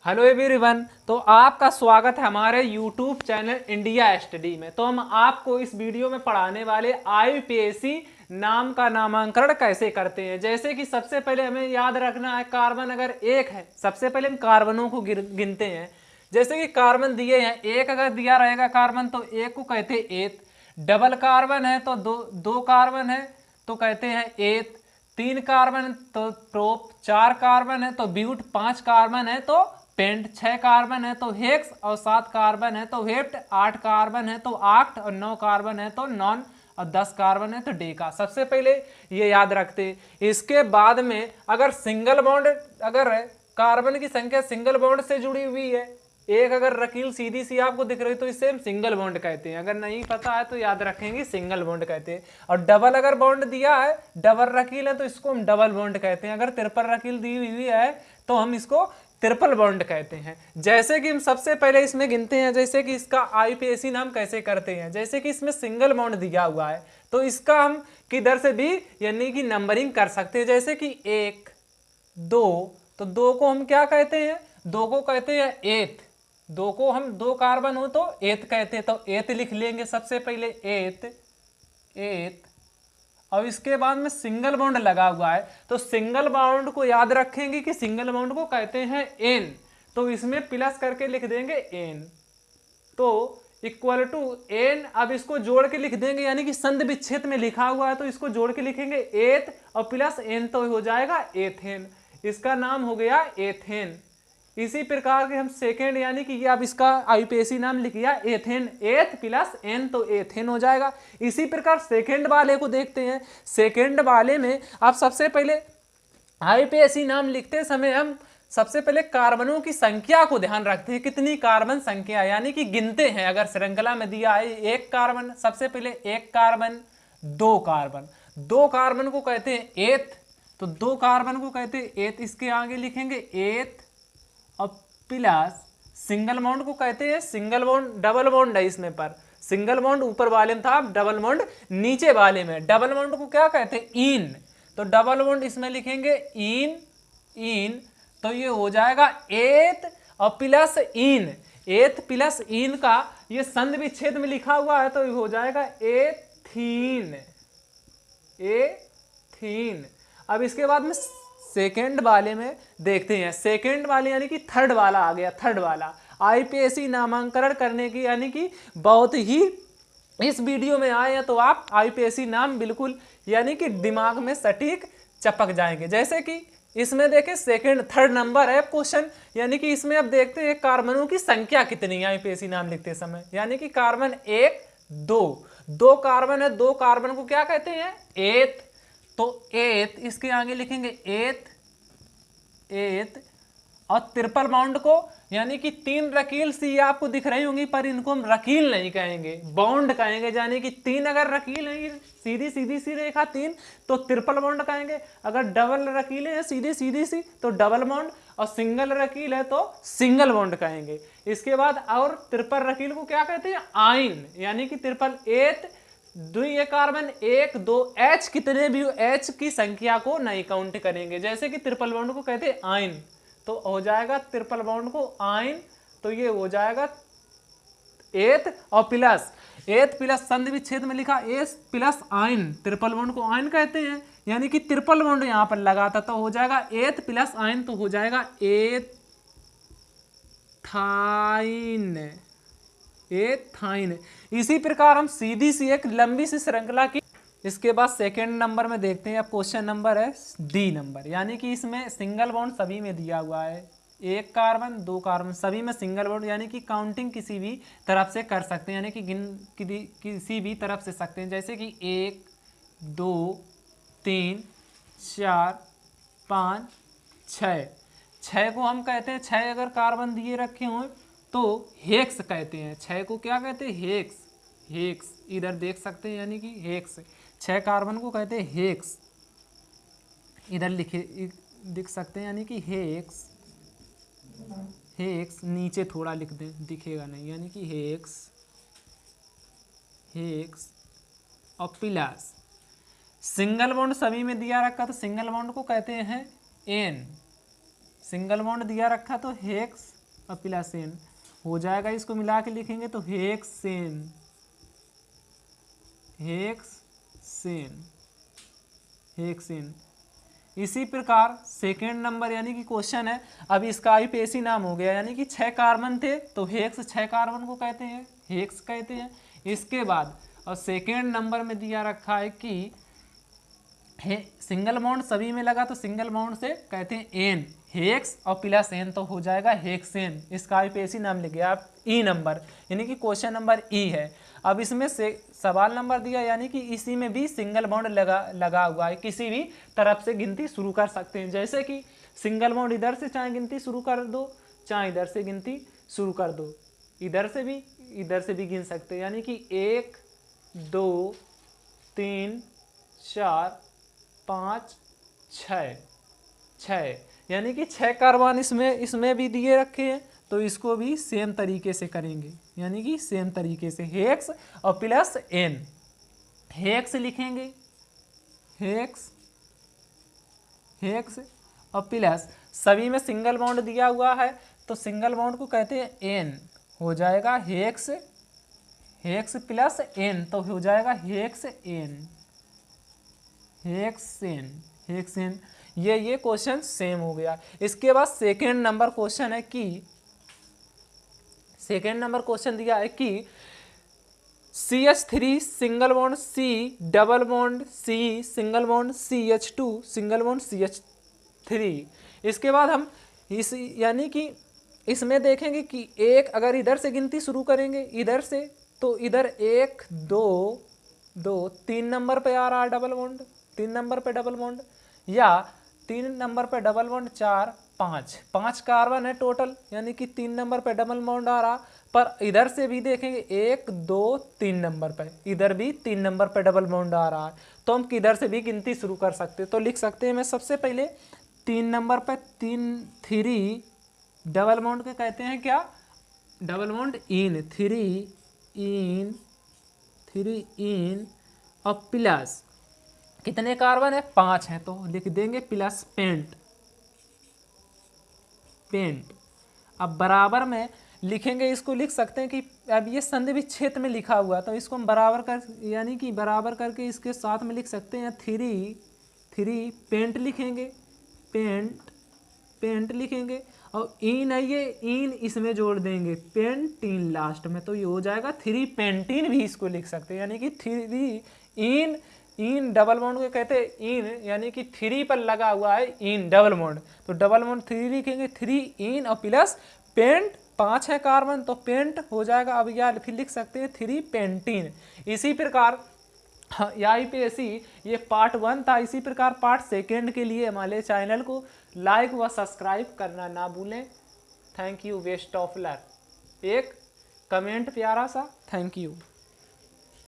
Hello everyone. तो आपका स्वागत है हमारे यूट्यूब चैनल इंडिया स्टडी में। तो हम आपको इस वीडियो में पढ़ाने वाले आईयूपीएसी नाम का नामांकन कैसे करते हैं। जैसे कि सबसे पहले हमें याद रखना है, कार्बन अगर एक है, सबसे पहले हम कार्बनों को गिनते हैं। जैसे कि कार्बन दिए हैं, एक अगर दिया रहेगा कार्बन तो एक को कहते हैं एथ। डबल कार्बन है तो दो कार्बन है तो कहते हैं एथ। 3 कार्बन तो प्रोप, 4 कार्बन है तो ब्यूट, 5 कार्बन है तो पेंट, 6 कार्बन है तो हेक्स और 7 कार्बन है तो हेप्ट, 8 कार्बन है तो आक्ट और 9 कार्बन है तो नॉन और 10 कार्बन है तो डेका। सबसे पहले ये याद रखते। इसके बाद में अगर सिंगल बॉन्ड, अगर कार्बन की संख्या सिंगल बॉन्ड से जुड़ी हुई है, एक अगर रकील सीधी सी आपको दिख रही तो इसे हम सिंगल बॉन्ड कहते हैं। अगर नहीं पता है तो याद रखेंगे सिंगल बॉन्ड कहते हैं। और डबल अगर बॉन्ड दिया है, डबल रकील है तो इसको हम डबल बॉन्ड कहते हैं। अगर ट्रिपल रकील दी हुई है तो हम इसको ट्रिपल बॉन्ड कहते हैं। जैसे कि हम सबसे पहले इसमें गिनते हैं, जैसे कि इसका आईयूपीएसी नाम कैसे करते हैं। जैसे कि इसमें सिंगल बॉन्ड दिया हुआ है तो इसका हम किधर से भी यानी कि नंबरिंग कर सकते हैं। जैसे कि 1 2, तो 2 को हम क्या कहते हैं, 2 को कहते हैं एथ। 2 को हम 2 कार्बन हो तो एथ कहते हैं, तो एथ लिख लेंगे सबसे पहले एथ एथ। और इसके बाद में सिंगल बॉन्ड लगा हुआ है तो सिंगल बॉन्ड को याद रखेंगे कि सिंगल बॉन्ड को कहते हैं एन, तो इसमें प्लस करके लिख देंगे एन, तो इक्वल टू एन। अब इसको जोड़ के लिख देंगे, यानी कि संधि विच्छेद में लिखा हुआ है तो इसको जोड़ के लिखेंगे एथ और प्लस एन, तो हो जाएगा एथेन। इसका नाम हो गया एथेन। इसी प्रकार के हम सेकेंड, यानी कि ये अब इसका आईयूपीएसी नाम लिख दिया एथेन, एथ प्लस एन तो एथेन हो जाएगा। इसी प्रकार सेकेंड वाले को देखते हैं। सेकेंड वाले में आप सबसे पहले आईयूपीएसी नाम लिखते समय हम सबसे पहले कार्बनों की संख्या को ध्यान रखते हैं, कितनी कार्बन संख्या, यानी कि गिनते हैं। अगर श्रृंखला में दिया है एक कार्बन, सबसे पहले एक कार्बन, 2 कार्बन, 2 कार्बन को कहते हैं एथ, तो 2 कार्बन को कहते हैं एथ। इसके आगे लिखेंगे एथ और प्लस सिंगल बॉन्ड को कहते हैं सिंगल बॉन्ड, डबल बॉन्ड है इसमें, पर सिंगल बॉन्ड ऊपर वाले में था, डबल बॉन्ड नीचे वाले में। डबल बॉन्ड को क्या कहते हैं, इन, तो डबल बॉन्ड इसमें लिखेंगे इन इन, तो ये हो जाएगा एथ और प्लस इन, एथ प्लस इन का ये संधि विच्छेद में लिखा हुआ है तो ये हो जाएगा एथीन एथीन। अब इसके बाद में सेकेंड वाले में देखते हैं। सेकेंड वाले यानी कि थर्ड वाला आ गया। थर्ड वाला आईयूपीएसी नामांकन करने की, यानी कि बहुत ही इस वीडियो में आए हैं तो आप आईयूपीएसी नाम बिल्कुल यानी कि दिमाग में सटीक चपक जाएंगे। जैसे कि इसमें देखें सेकेंड थर्ड नंबर है क्वेश्चन, यानी कि इसमें अब देखते हैं कार्बनों की संख्या कितनी है आईयूपीएसी नाम लिखते समय। यानी कि कार्बन 1 2, 2 कार्बन है, 2 कार्बन को क्या कहते हैं एथ, तो एथ इसके आगे लिखेंगे एथ एथ। और ट्रिपल बॉन्ड को, यानी कि 3 रकील सी आपको दिख रही होंगी पर इनको हम रकील नहीं कहेंगे, बॉन्ड कहेंगे। यानी कि 3 अगर रकील है सीधी सीधी सी रेखा 3 तो ट्रिपल बॉन्ड कहेंगे। अगर डबल रकीलें हैं सीधी सीधी सी तो डबल बॉन्ड, और सिंगल रकील है तो सिंगल बॉन्ड कहेंगे। इसके बाद और ट्रिपल रकील को क्या कहते हैं आइन, यानी कि ट्रिपल एथ, 2 कार्बन 1 2 एच, कितने भी एच की संख्या को नहीं काउंट करेंगे। जैसे कि ट्रिपल बॉन्ड को कहते हैं आइन, तो हो जाएगा ट्रिपल बॉन्ड को आइन, तो ये हो जाएगा एथ और प्लस एथ प्लस संधि विच्छेद में लिखा एस प्लस आइन, ट्रिपल बॉन्ड को आइन कहते हैं। यानी कि ट्रिपल बॉन्ड यहां पर लगाता तो हो जाएगा एथ प्लस आइन, तो हो जाएगा एथाइन एथाइन। इसी प्रकार हम सीधी सी एक लंबी सी श्रृंखला की। इसके बाद सेकेंड नंबर में देखते हैं, अब क्वेश्चन नंबर है डी नंबर, यानी कि इसमें सिंगल बॉन्ड सभी में दिया हुआ है, 1 कार्बन 2 कार्बन सभी में सिंगल बॉन्ड, यानी कि काउंटिंग किसी भी तरफ से कर सकते हैं, यानी कि किसी भी तरफ से सकते हैं। जैसे कि 1 2 3 4 5 6, 6 को हम कहते हैं, 6 अगर कार्बन दिए रखे हों तो हेक्स कहते हैं। 6 को क्या कहते हैं हेक्स, हेक्स इधर देख सकते हैं, यानी कि हेक्स, 6 कार्बन को कहते हैं हेक्स, इधर लिखे दिख सकते हैं, यानी कि हेक्स हेक्स, नीचे थोड़ा लिख दें दिखेगा नहीं, यानी कि हेक्स हेक्स और प्लस सिंगल बॉन्ड सभी में दिया रखा तो सिंगल बॉन्ड को कहते हैं एन, सिंगल बॉन्ड दिया रखा तो हेक्स और प्लस एन हो जाएगा, इसको मिला के लिखेंगे तो हेक्सेन, हेक्सेन, हेक्सेन। इसी प्रकार सेकेंड नंबर यानी कि क्वेश्चन है, अब इसका आईपीएसी नाम हो गया, यानी कि 6 कार्बन थे तो हेक्स 6 कार्बन को कहते हैं, हेक्स कहते हैं। इसके बाद और सेकेंड नंबर में दिया रखा है कि सिंगल बॉन्ड सभी में लगा तो सिंगल बॉन्ड से कहते हैं एन, हेक्स और प्लस एन तो हो जाएगा हेक्सेन। इसका आईपीएसी नाम लिख गया आप ई नंबर, यानी कि क्वेश्चन नंबर ई है। अब इसमें से सवाल नंबर दिया, यानी कि इसी में भी सिंगल बॉन्ड लगा हुआ है, किसी भी तरफ से गिनती शुरू कर सकते हैं। जैसे कि सिंगल बॉन्ड इधर से चाहे गिनती शुरू कर दो, चाहे इधर से गिनती शुरू कर दो, इधर से भी गिन सकते हैं, यानी कि 1 2 3 4 5 6, यानी कि 6 कार्बन इसमें भी दिए रखे हैं, तो इसको भी सेम तरीके से करेंगे, यानी कि सेम तरीके से हेक्स और प्लस एन। हेक्स लिखेंगे, हेक्स, हेक्स और प्लस सभी में सिंगल बॉन्ड दिया हुआ है तो सिंगल बॉन्ड को कहते हैं एन, हो जाएगा हेक्स, हेक्स प्लस एन तो हो जाएगा हेक्स एन, हेक्सेन, हेक्सेन। ये क्वेश्चन सेम हो गया। इसके बाद सेकेंड नंबर क्वेश्चन है कि सेकेंड नंबर क्वेश्चन दिया है कि CH3 single bond C double bond C single bond CH2 single bond CH3। इसके बाद हम इस यानी कि इसमें देखेंगे कि एक अगर इधर से गिनती शुरू करेंगे इधर से तो इधर 1 2 2 3 नंबर पे आ रहा है डबल बॉन्ड, 3 नंबर पे डबल बॉन्ड, या 3 नंबर पे डबल बॉन्ड 4 5 कार्बन है टोटल, यानी कि 3 नंबर पे डबल बॉन्ड आ रहा। पर इधर से भी देखेंगे 1 2 3 नंबर पे, इधर भी 3 नंबर पे डबल बॉन्ड आ रहा है, तो हम किधर से भी गिनती शुरू कर सकते हैं। तो लिख सकते हैं मैं सबसे पहले 3 नंबर पे 3 डबल बॉन्ड के कहते हैं क्या, डबल बॉन्ड इन, 3 इन और प्लस कितने कार्बन है 5 है, तो लिख देंगे प्लस पेंट, पेंट। अब बराबर में लिखेंगे, इसको लिख सकते हैं कि अब ये संधि विच्छेद में लिखा हुआ तो इसको हम बराबर कर यानी कि बराबर करके इसके साथ में लिख सकते हैं 3 पेंट लिखेंगे, पेंट लिखेंगे और इन है ये इन इसमें जोड़ देंगे पेंटीन लास्ट में, तो ये हो जाएगा 3 पेंटीन भी इसको लिख सकते हैं, यानी कि 3 इन डबल बॉन्ड को कहते हैं इन, यानी कि 3 पर लगा हुआ है इन डबल बॉन्ड, तो डबल बॉन्ड 3 लिखेंगे, 3 इन और प्लस पेंट 5 है कार्बन तो पेंट हो जाएगा। अब यार फिर लिख सकते हैं 3 पेंटीन। इसी प्रकार आईपीएसी ये पार्ट 1 था। इसी प्रकार पार्ट सेकेंड के लिए हमारे चैनल को लाइक व सब्सक्राइब करना ना भूलें। Thank you, best of luck. एक कमेंट प्यारा सा, थैंक यू।